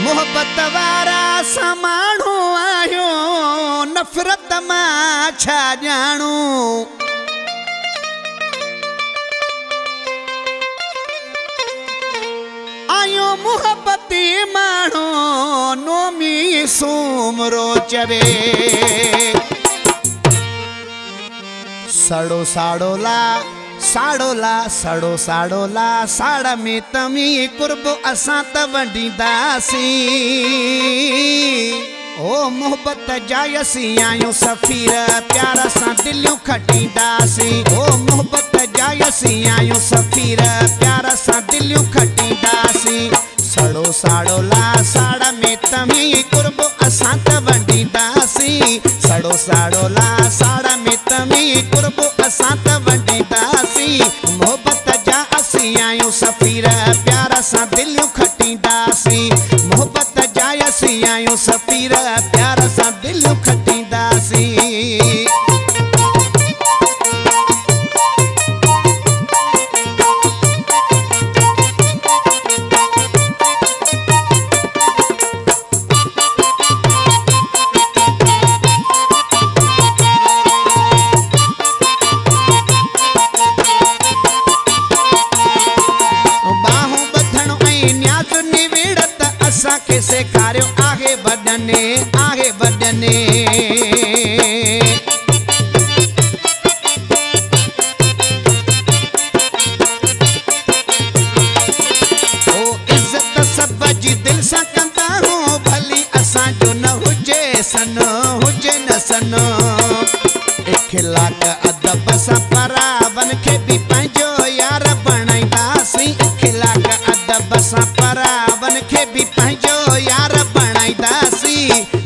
मोहब्बत वारा समाणो आयो नफरत मां छा ॼाणू। आयो मोहब्बती माणो नोमी सूमरो चवे सड़ो साड़ोला साड़ोला सड़ो साड़ोला साड़ में तमी कुर्ब असां त वंडींदासी। ओ मोहब्बत जायसी आयो सफ़ीर प्यार सां दिलियूं खटींदासी। ओ मोहब्बत जायसी आयो सफ़ीर प्यार सां दिलियूं खटींदासी। सड़ो साड़ोला साड़ में तमी कुर्ब असां त वंडींदासी। सड़ो साड़ोला साड़ में तमी कुर्ब असां त वंडींदासी। मोहब्बत जा असी आयो सफ़ीर प्यार सां दिलियूं खटींदासी। मोहब्बत जा असी आयो सफ़ीर प्यार सां दिलियूं खटींदासी। के सेखारियो आहे वॾने आहे वॾने। ओ इज़त सब जी दिल सां कंदा हूं भली असांजो न हुजे सन हुजे न सन। इख़लाक़ अदब सां परावन खे बि पंहिंजो यार बणाईंदासीं। इख़लाक़ अदब सां परावन खे बि पंहिंजो यार बणाईंदासी।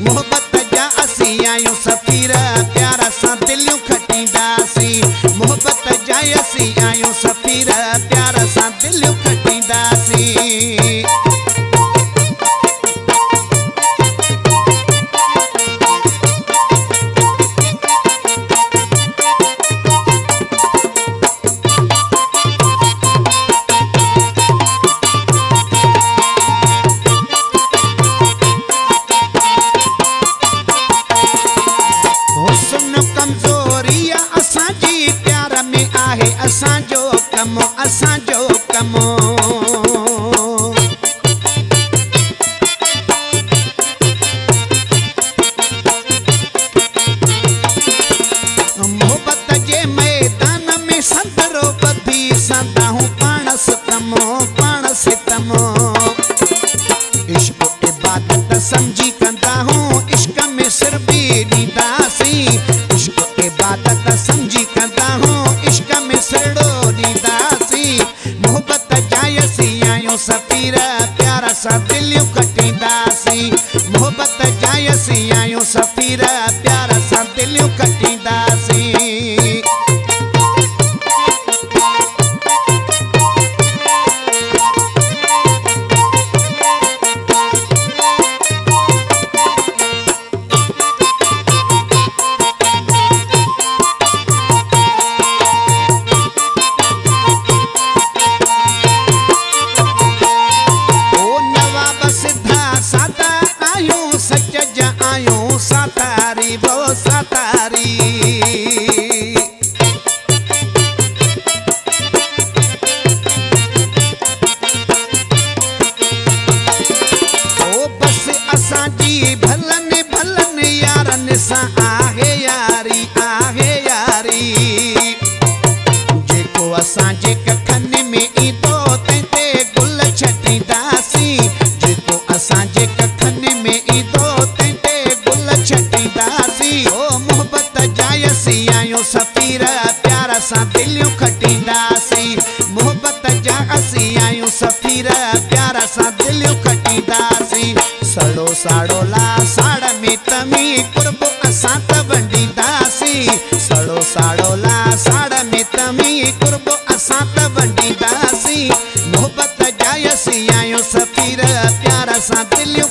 मोहब्बत जा असी आयूं सफ़ीर प्यार सां दिलियूं खटींदासी। मोहब्बत जा असी आयूं सफ़ीर प्यार सां दिलियूं खटींदासी। असांजो कम असांजो कम। मोहब्बत जे मैदान में संदरो बधी सदा हूं पाण सितम पाण सितम। इश्क इबादत समझी कंदा हूं इश्क में सिर भी ॾींदासी। इश्क इबादत समझी कंदा हूं इश्क में सिरड़ो ॾींदासी। मोहब्बत जायसी आयूं सफ़ीर प्यार सां दिलियूं खटींदासी। मोहब्बत जायसी आयूं सफ़ीर प्यार सां दिलियूं खटींदासी। सातारी वो सातारी। ओ बस असांजी भलन भलन यारन सां आहे यारी आहे यारी। जेको असांजे कखन में ईंदो तंहिंते गुल छटींदासी। जेको असांजे कखन में ईंदो छटींदासी। ओ मोहब्बत जायसी आयूं सफ़ीर प्यार सां दिलियूं खटींदासी। मोहब्बत जा असी आयूं सफ़ीर प्यार सां दिलियूं खटींदासी। सड़ो साड़ोला साड़ में तमी कुर्ब असां त वंडींदासी। सड़ो साड़ोला साड़ में तमी कुर्ब असां त वंडींदासी। मोहब्बत जायसी आयूं सफ़ीर प्यार सां दिलियूं